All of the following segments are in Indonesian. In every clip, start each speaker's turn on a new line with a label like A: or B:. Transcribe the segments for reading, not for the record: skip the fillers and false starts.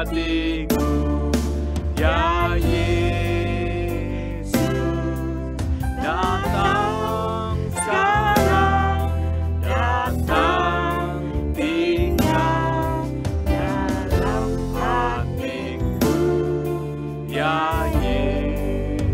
A: hatiku. Ya Yesus, datang sekarang, datang tinggal dalam hatiku. Ya Yesus.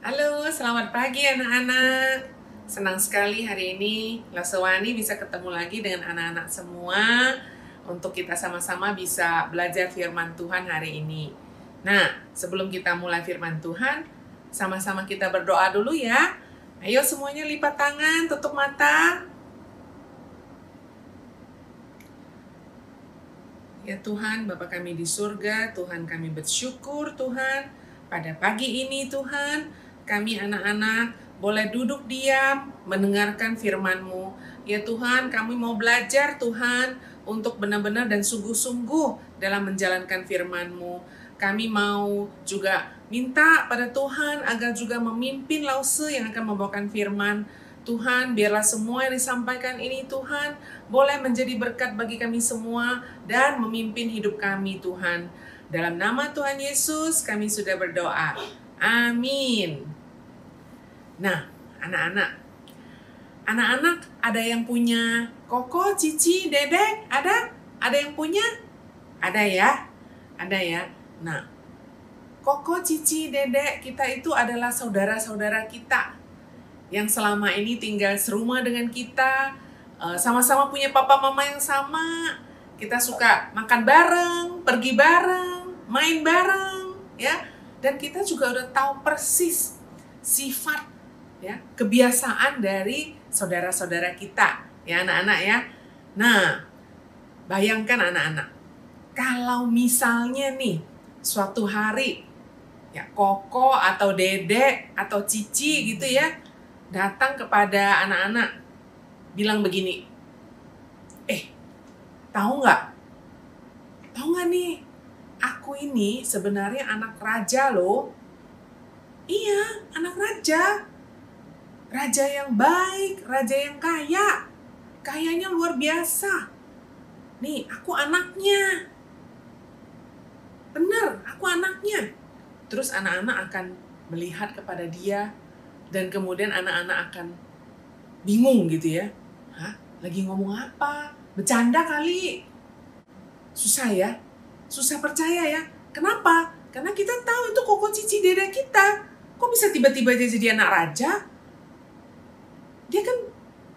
B: Halo, selamat pagi anak-anak. Senang sekali hari ini Lasewani bisa ketemu lagi dengan anak-anak semua untuk kita sama-sama bisa belajar firman Tuhan hari ini. Nah, sebelum kita mulai firman Tuhan, sama-sama kita berdoa dulu ya. Ayo semuanya lipat tangan, tutup mata. Ya Tuhan, Bapa kami di surga, Tuhan kami bersyukur Tuhan. Pada pagi ini Tuhan, kami anak-anak boleh duduk diam, mendengarkan firman-Mu. Ya Tuhan, kami mau belajar Tuhan, untuk benar-benar dan sungguh-sungguh dalam menjalankan firman-Mu. Kami mau juga minta pada Tuhan agar juga memimpin Lause yang akan membawakan firman. Tuhan, biarlah semua yang disampaikan ini Tuhan, boleh menjadi berkat bagi kami semua dan memimpin hidup kami Tuhan. Dalam nama Tuhan Yesus, kami sudah berdoa. Amin. Nah, anak-anak ada yang punya koko, cici, dedek? Ada? Ada yang punya? Ada ya? Ada ya? Nah, koko, cici, dedek kita itu adalah saudara-saudara kita yang selama ini tinggal serumah dengan kita, sama-sama punya papa mama yang sama. Kita suka makan bareng, pergi bareng, main bareng, ya. Dan kita juga udah tahu persis sifat, ya, kebiasaan dari saudara-saudara kita, ya anak-anak ya. Nah, bayangkan anak-anak, kalau misalnya nih suatu hari ya koko atau dedek atau cici gitu ya datang kepada anak-anak bilang begini, tahu nggak nih, aku ini sebenarnya anak raja loh. Iya, anak raja. Raja yang baik, raja yang kaya. Kayanya luar biasa. Nih, aku anaknya. Bener, aku anaknya. Terus anak-anak akan melihat kepada dia, dan kemudian anak-anak akan bingung gitu ya. Hah? Lagi ngomong apa? Bercanda kali. Susah ya? Susah percaya ya? Kenapa? Karena kita tahu itu koko cici dedek kita. Kok bisa tiba-tiba dia jadi anak raja? Dia kan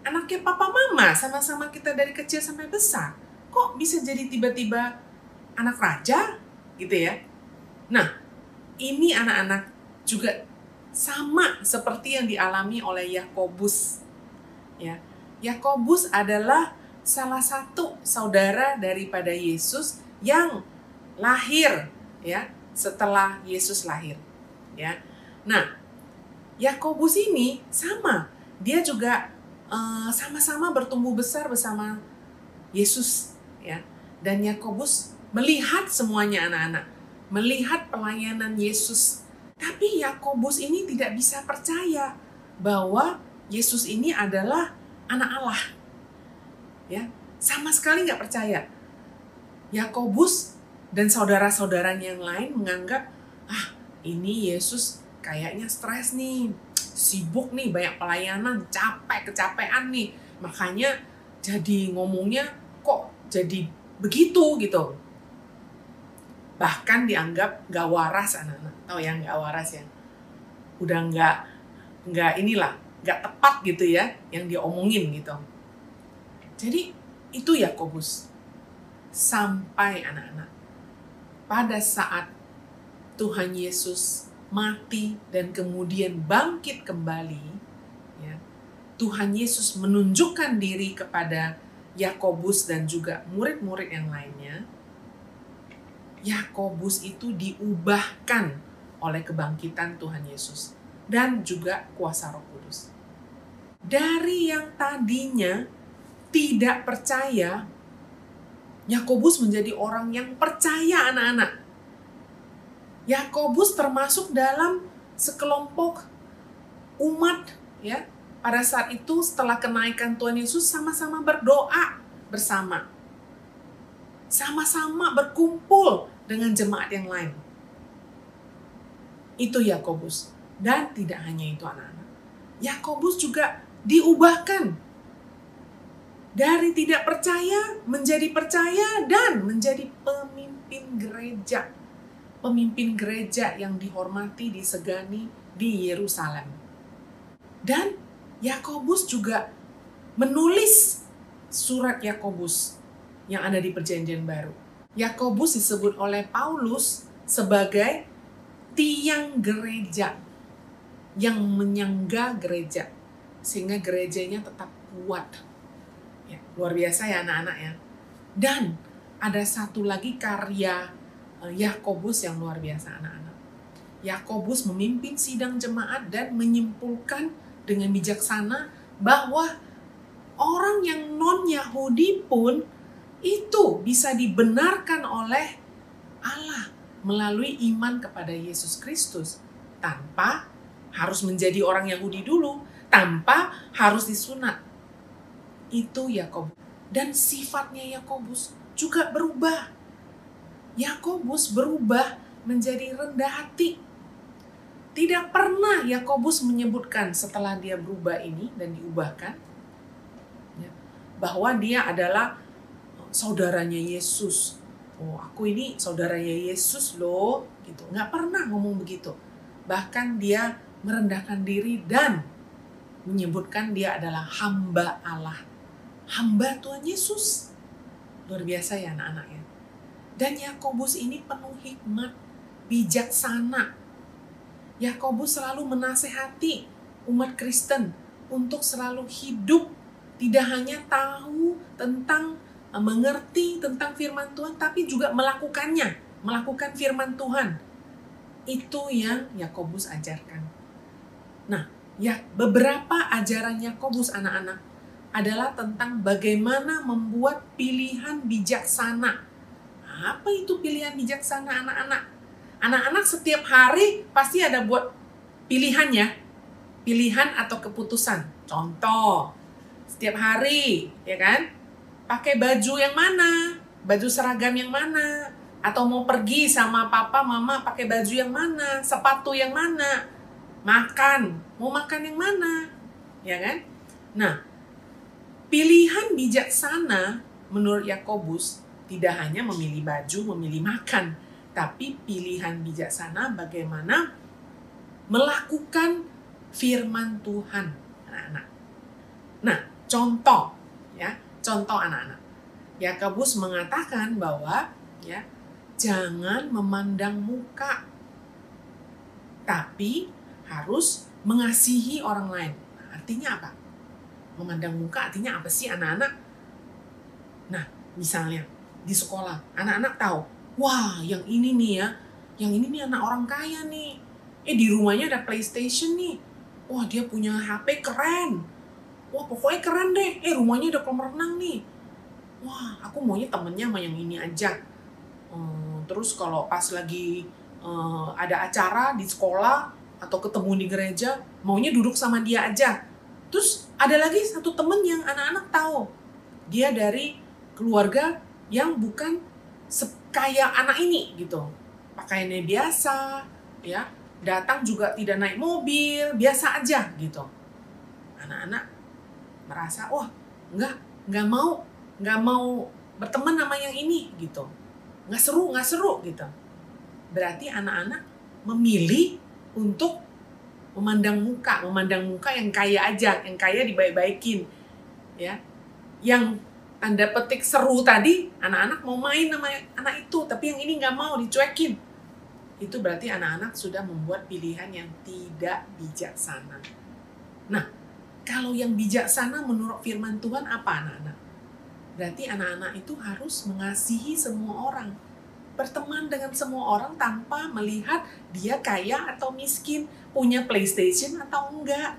B: anaknya papa mama, sama-sama kita dari kecil sampai besar. Kok bisa jadi tiba-tiba anak raja? Gitu ya. Nah, ini anak-anak juga sama seperti yang dialami oleh Yakobus. Ya, Yakobus adalah salah satu saudara daripada Yesus yang lahir ya setelah Yesus lahir. Ya. Nah, Yakobus ini sama, dia juga sama-sama bertumbuh besar bersama Yesus, ya. Dan Yakobus melihat semuanya anak-anak, melihat pelayanan Yesus. Tapi Yakobus ini tidak bisa percaya bahwa Yesus ini adalah anak Allah, ya. Sama sekali nggak percaya. Yakobus dan saudara-saudaranya yang lain menganggap, ini Yesus kayaknya stres nih, sibuk nih, banyak pelayanan, kecapean nih. Makanya jadi ngomongnya kok jadi begitu gitu. Bahkan dianggap gak waras anak-anak. Tahu yang gak waras ya? Udah gak tepat gitu ya yang dia omongin gitu. Jadi itu Yakobus. Sampai anak-anak, pada saat Tuhan Yesus mati dan kemudian bangkit kembali, ya, Tuhan Yesus menunjukkan diri kepada Yakobus dan juga murid-murid yang lainnya. Yakobus itu diubahkan oleh kebangkitan Tuhan Yesus dan juga kuasa Roh Kudus. Dari yang tadinya tidak percaya, Yakobus menjadi orang yang percaya anak-anak. Yakobus termasuk dalam sekelompok umat ya pada saat itu setelah kenaikan Tuhan Yesus sama-sama berdoa bersama. Sama-sama berkumpul dengan jemaat yang lain. Itu Yakobus. Dan tidak hanya itu anak-anak. Yakobus juga diubahkan. Dari tidak percaya menjadi percaya dan menjadi pemimpin gereja. Pemimpin gereja yang dihormati, disegani di Yerusalem. Dan Yakobus juga menulis surat Yakobus yang ada di Perjanjian Baru. Yakobus disebut oleh Paulus sebagai tiang gereja yang menyangga gereja sehingga gerejanya tetap kuat. Ya, luar biasa ya anak-anak ya. Dan ada satu lagi karya Yakobus yang luar biasa anak-anak. Yakobus memimpin sidang jemaat dan menyimpulkan dengan bijaksana bahwa orang yang non-Yahudi pun itu bisa dibenarkan oleh Allah melalui iman kepada Yesus Kristus tanpa harus menjadi orang Yahudi dulu, tanpa harus disunat. Itu Yakobus. Dan sifatnya Yakobus juga berubah. Yakobus berubah menjadi rendah hati. Tidak pernah Yakobus menyebutkan setelah dia berubah ini dan diubahkan bahwa dia adalah saudaranya Yesus. Oh, aku ini saudaranya Yesus loh, gitu. Nggak pernah ngomong begitu. Bahkan dia merendahkan diri dan menyebutkan dia adalah hamba Allah. Hamba Tuhan Yesus. Luar biasa ya anak-anak ya. Dan Yakobus ini penuh hikmat, bijaksana. Yakobus selalu menasehati umat Kristen untuk selalu hidup, tidak hanya tahu tentang, mengerti tentang firman Tuhan, tapi juga melakukannya, melakukan firman Tuhan. Itu yang Yakobus ajarkan. Nah, ya beberapa ajaran Yakobus anak-anak adalah tentang bagaimana membuat pilihan bijaksana. Apa itu pilihan bijaksana anak-anak? Anak-anak setiap hari pasti ada buat pilihannya, pilihan atau keputusan. Contoh, setiap hari, ya kan? Pakai baju yang mana? Baju seragam yang mana? Atau mau pergi sama papa, mama pakai baju yang mana? Sepatu yang mana? Makan, mau makan yang mana? Ya kan? Nah, pilihan bijaksana menurut Yakobus tidak hanya memilih baju, memilih makan, tapi pilihan bijaksana bagaimana melakukan firman Tuhan, anak-anak. Nah, contoh anak-anak. Yakobus mengatakan bahwa ya, jangan memandang muka, tapi harus mengasihi orang lain. Nah, artinya apa? Memandang muka artinya apa sih anak-anak? Nah, misalnya di sekolah, anak-anak tahu, wah yang ini nih ya, yang ini nih anak orang kaya nih. Di rumahnya ada PlayStation nih. Wah dia punya HP keren. Wah pokoknya keren deh. Rumahnya ada kolam renang nih. Wah aku maunya temennya sama yang ini aja. Terus kalau pas lagi ada acara di sekolah atau ketemu di gereja, maunya duduk sama dia aja. Terus ada lagi satu temen yang anak-anak tahu. Dia dari keluarga yang bukan sekaya anak ini gitu. Pakaiannya biasa, ya. Datang juga tidak naik mobil, biasa aja gitu. Anak-anak merasa, wah nggak mau berteman sama yang ini gitu. Nggak seru gitu. Berarti anak-anak memilih untuk memandang muka yang kaya aja, yang kaya dibaik-baikin, ya. Yang tanda petik seru tadi, anak-anak mau main sama anak itu, tapi yang ini nggak mau, dicuekin. Itu berarti anak-anak sudah membuat pilihan yang tidak bijaksana. Nah, kalau yang bijaksana menurut firman Tuhan apa anak-anak? Berarti anak-anak itu harus mengasihi semua orang. Berteman dengan semua orang tanpa melihat dia kaya atau miskin, punya PlayStation atau enggak.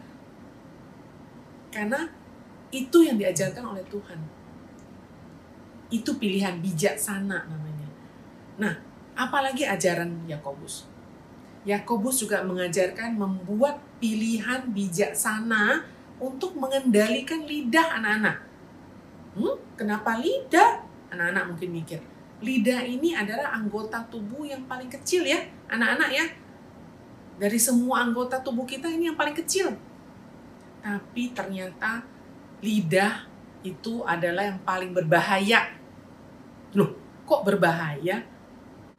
B: Karena itu yang diajarkan oleh Tuhan. Itu pilihan bijaksana namanya. Nah, apalagi ajaran Yakobus. Yakobus juga mengajarkan membuat pilihan bijaksana untuk mengendalikan lidah anak-anak. Kenapa lidah? Anak-anak mungkin mikir, lidah ini adalah anggota tubuh yang paling kecil ya, anak-anak ya. Dari semua anggota tubuh kita ini yang paling kecil. Tapi ternyata lidah itu adalah yang paling berbahaya. Loh, kok berbahaya?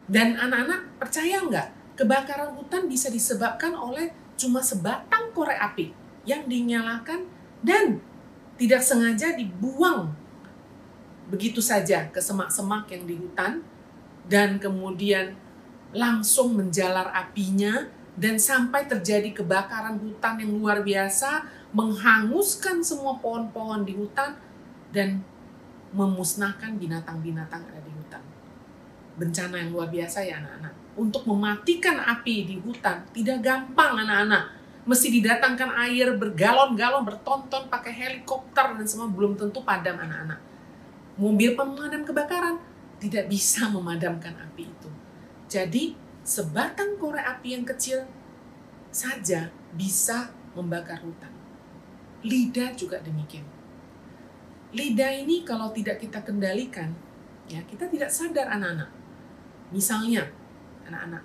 B: Dan anak-anak percaya nggak? Kebakaran hutan bisa disebabkan oleh cuma sebatang korek api yang dinyalakan dan tidak sengaja dibuang begitu saja ke semak-semak yang di hutan, dan kemudian langsung menjalar apinya dan sampai terjadi kebakaran hutan yang luar biasa, menghanguskan semua pohon-pohon di hutan dan memusnahkan binatang-binatang yang ada di hutan. Bencana yang luar biasa ya anak-anak. Untuk mematikan api di hutan tidak gampang anak-anak. Mesti didatangkan air bergalon-galon, bertonton, pakai helikopter dan semua, belum tentu padam anak-anak. Mobil pemadam kebakaran tidak bisa memadamkan api itu. Jadi sebatang korek api yang kecil saja bisa membakar hutan. Lidah juga demikian. Lidah ini kalau tidak kita kendalikan, ya kita tidak sadar anak-anak. Misalnya anak-anak,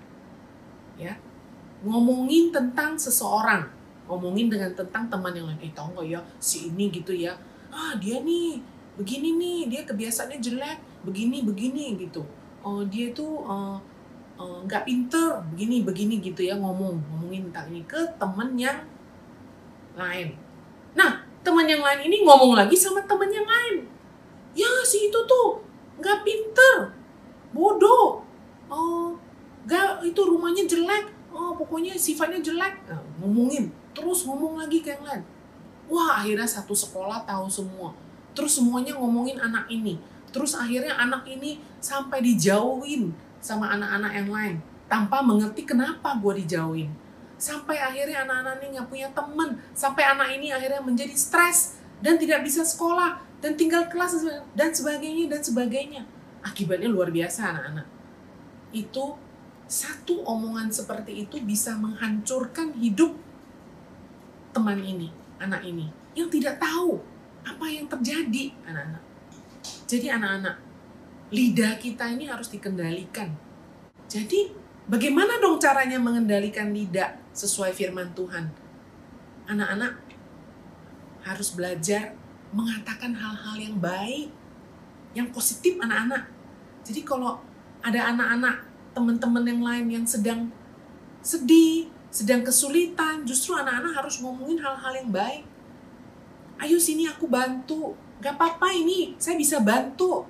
B: ya ngomongin tentang seseorang, ngomongin tentang teman yang lain, tahu nggak ya si ini gitu ya, dia nih begini nih, dia kebiasaannya jelek, begini gitu. Dia tuh nggak pinter, begini gitu ya, ngomongin tentang ini ke teman yang lain. Nah, teman yang lain ini ngomong lagi sama teman yang lain. Ya, si itu tuh nggak pinter, bodoh, itu rumahnya jelek, pokoknya sifatnya jelek. Nah, terus ngomong lagi ke yang lain. Wah, akhirnya satu sekolah tahu semua. Terus semuanya ngomongin anak ini. Terus akhirnya anak ini sampai dijauhin sama anak-anak yang lain tanpa mengerti kenapa gue dijauhin. Sampai akhirnya anak-anak ini nggak punya teman. Sampai anak ini akhirnya menjadi stres dan tidak bisa sekolah dan tinggal kelas dan sebagainya. Akibatnya luar biasa anak-anak. Itu satu omongan seperti itu bisa menghancurkan hidup teman ini, anak ini yang tidak tahu apa yang terjadi anak-anak. Jadi anak-anak, lidah kita ini harus dikendalikan. Jadi bagaimana dong caranya mengendalikan lidah sesuai firman Tuhan? Anak-anak harus belajar mengatakan hal-hal yang baik, yang positif anak-anak. Jadi kalau ada anak-anak, teman-teman yang lain yang sedang sedih, sedang kesulitan, justru anak-anak harus ngomongin hal-hal yang baik. Ayo sini aku bantu, gak apa-apa ini, saya bisa bantu.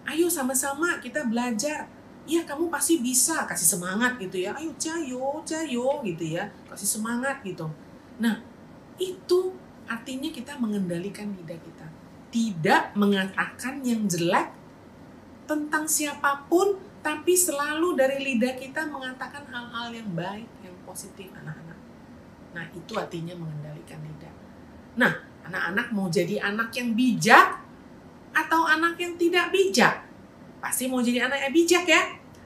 B: Ayo sama-sama kita belajar. Iya kamu pasti bisa, kasih semangat gitu ya. Ayo jayo gitu ya, kasih semangat gitu. Nah itu artinya kita mengendalikan lidah kita. Tidak mengatakan yang jelek tentang siapapun, tapi selalu dari lidah kita mengatakan hal-hal yang baik, yang positif anak-anak. Nah itu artinya mengendalikan lidah. Nah, anak-anak mau jadi anak yang bijak atau anak yang tidak bijak? Pasti mau jadi anak yang bijak ya.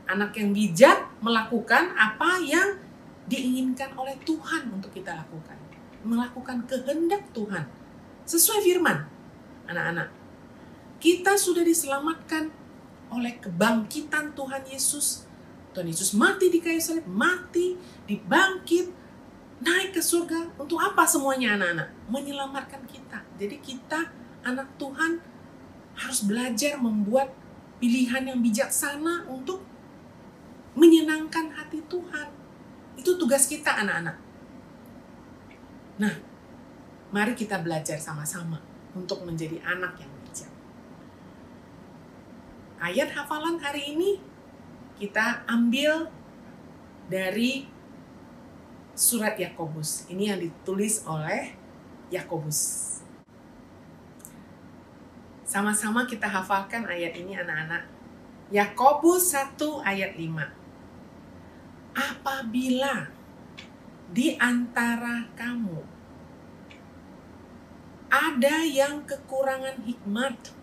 B: Anak yang bijak melakukan apa yang diinginkan oleh Tuhan untuk kita lakukan. Melakukan kehendak Tuhan. Sesuai firman. Anak-anak, kita sudah diselamatkan oleh kebangkitan Tuhan Yesus. Tuhan Yesus mati di kayu salib, mati, dibangkit, naik ke surga. Untuk apa semuanya anak-anak? Menyelamatkan kita. Jadi kita anak Tuhan harus belajar membuat pilihan yang bijaksana untuk menyenangkan hati Tuhan. Itu tugas kita anak-anak. Nah, mari kita belajar sama-sama untuk menjadi anak yang bijak. Ayat hafalan hari ini kita ambil dari surat Yakobus. Ini yang ditulis oleh Yakobus. Sama-sama kita hafalkan ayat ini anak-anak. Yakobus 1 ayat 5. Apabila di antara kamu ada yang kekurangan hikmat,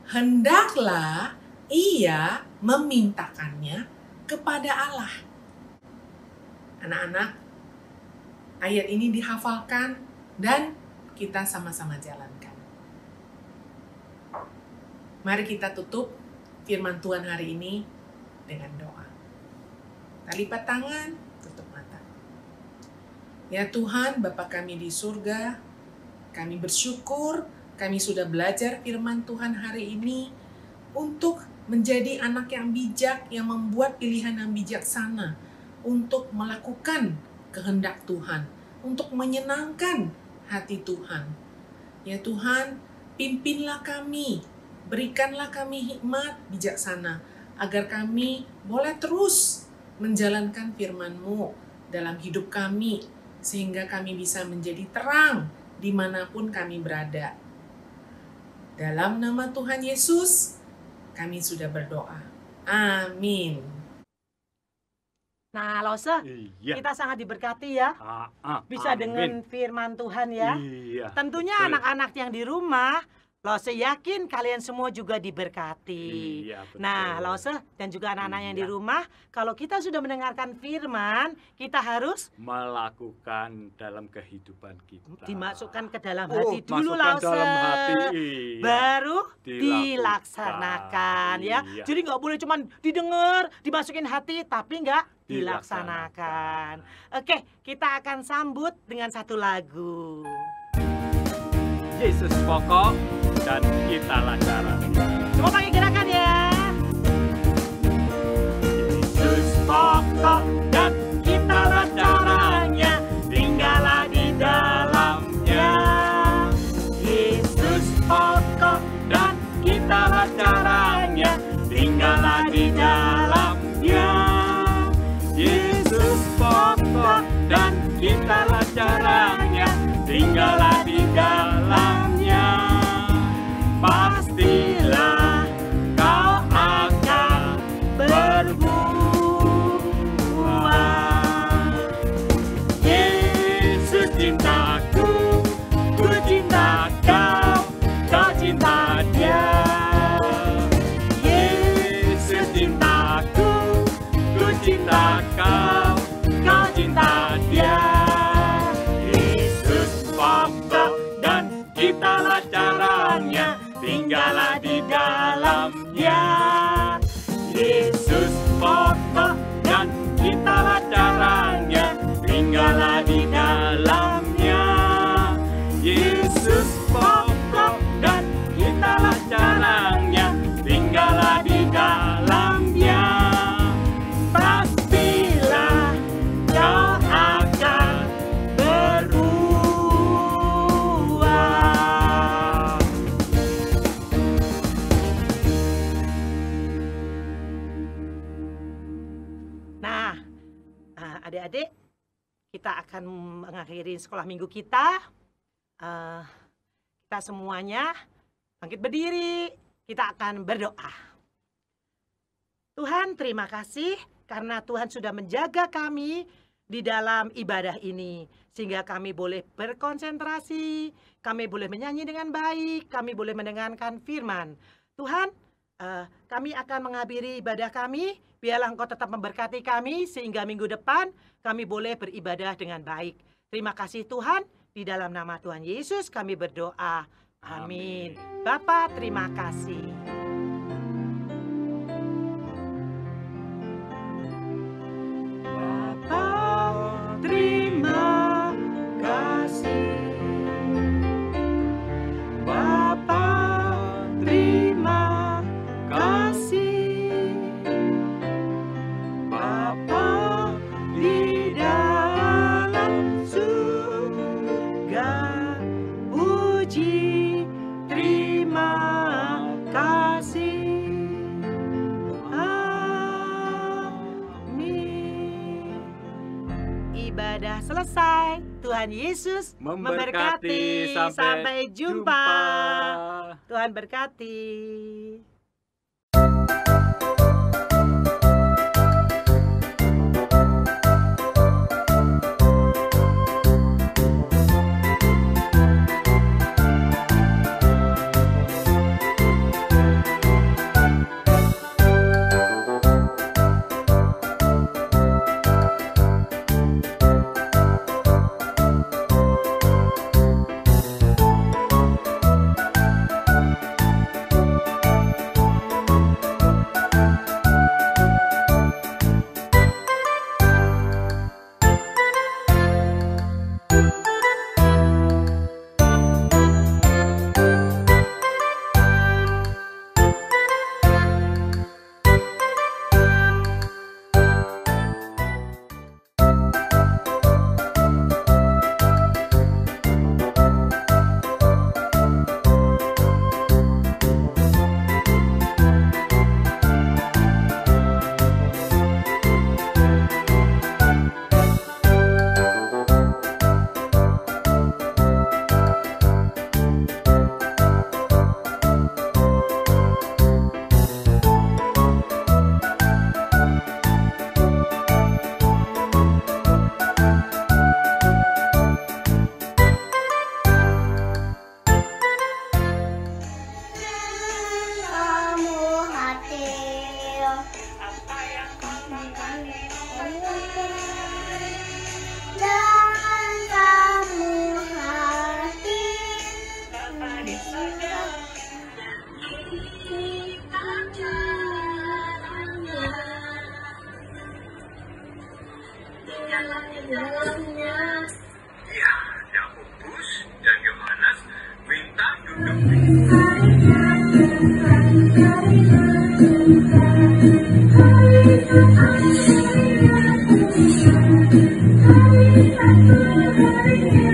B: hendaklah ia memintakannya kepada Allah. Anak-anak, ayat ini dihafalkan dan kita sama-sama jalankan. Mari kita tutup firman Tuhan hari ini dengan doa. Kita lipat tangan, tutup mata. Ya Tuhan, Bapa kami di surga, kami bersyukur kami sudah belajar firman Tuhan hari ini untuk menjadi anak yang bijak, yang membuat pilihan yang bijaksana, untuk melakukan kehendak Tuhan, untuk menyenangkan hati Tuhan. Ya Tuhan, pimpinlah kami, berikanlah kami hikmat bijaksana, agar kami boleh terus menjalankan firman-Mu dalam hidup kami, sehingga kami bisa menjadi terang dimanapun kami berada. Dalam nama Tuhan Yesus, kami sudah berdoa. Amin.
C: Nah, Lause,
A: Iya.
C: kita sangat diberkati ya. Bisa dengan
A: Amin.
C: firman Tuhan ya.
A: Iya.
C: Tentunya
A: betul.
C: anak-anak yang di rumah, Lause yakin kalian semua juga diberkati.
A: Iya, betul.
C: Nah, Lause dan juga anak-anak yang di
A: Iya.
C: rumah, kalau kita sudah mendengarkan firman, kita harus
A: melakukan dalam kehidupan kita.
C: dimasukkan ke dalam hati dulu,
A: masukkan
C: Lause.
A: dalam hati. Iya.
C: Baru
A: Dilakukan.
C: dilaksanakan ya.
A: Iya.
C: Jadi nggak boleh cuman didengar, dimasukin hati, tapi nggak dilaksanakan.
A: Dilaksanakan.
C: Oke, kita akan sambut dengan satu lagu.
A: Yesus pokok dan kitalah caranya.
C: Semua pakai gerakan ya.
A: Yesus pokok dan kitalah caranya, tinggallah di dalamnya. Yesus pokok dan kitalah caranya, tinggallah di dalamnya. Yesus pokok dan kitalah caranya, tinggallah di dalamnya. Pastilah kau akan berbuah. Yesus cintaku, ku cinta kau, kau cinta Dia. Yesus cintaku, ku cinta kau, kau cinta Dia. Yesus pokok dan kitalah caranya, tinggallah di dalamnya. Yesus pokok dan kitalah caranya, tinggallah di dalamnya. Yesus pokok dan kitalah caranya, tinggallah di dalamnya. Pastilah kau akan berubah.
C: Nah, adik-adik, kita akan mengakhiri sekolah minggu kita. Kita semuanya bangkit berdiri. Kita akan berdoa. Tuhan, terima kasih karena Tuhan sudah menjaga kami di dalam ibadah ini, sehingga kami boleh berkonsentrasi, kami boleh menyanyi dengan baik, kami boleh mendengarkan firman. Tuhan, kami akan mengakhiri ibadah kami, biarlah Engkau tetap memberkati kami, sehingga minggu depan kami boleh beribadah dengan baik. Terima kasih Tuhan, di dalam nama Tuhan Yesus kami berdoa. Amin. Bapa, terima kasih. Bapa, terima kasih. Bapa, terima kasih. Bapa di dalam surga, puji, terima kasih. Amin. Ibadah selesai. Tuhan Yesus memberkati. Sampai jumpa. Tuhan berkati.
D: Thank you.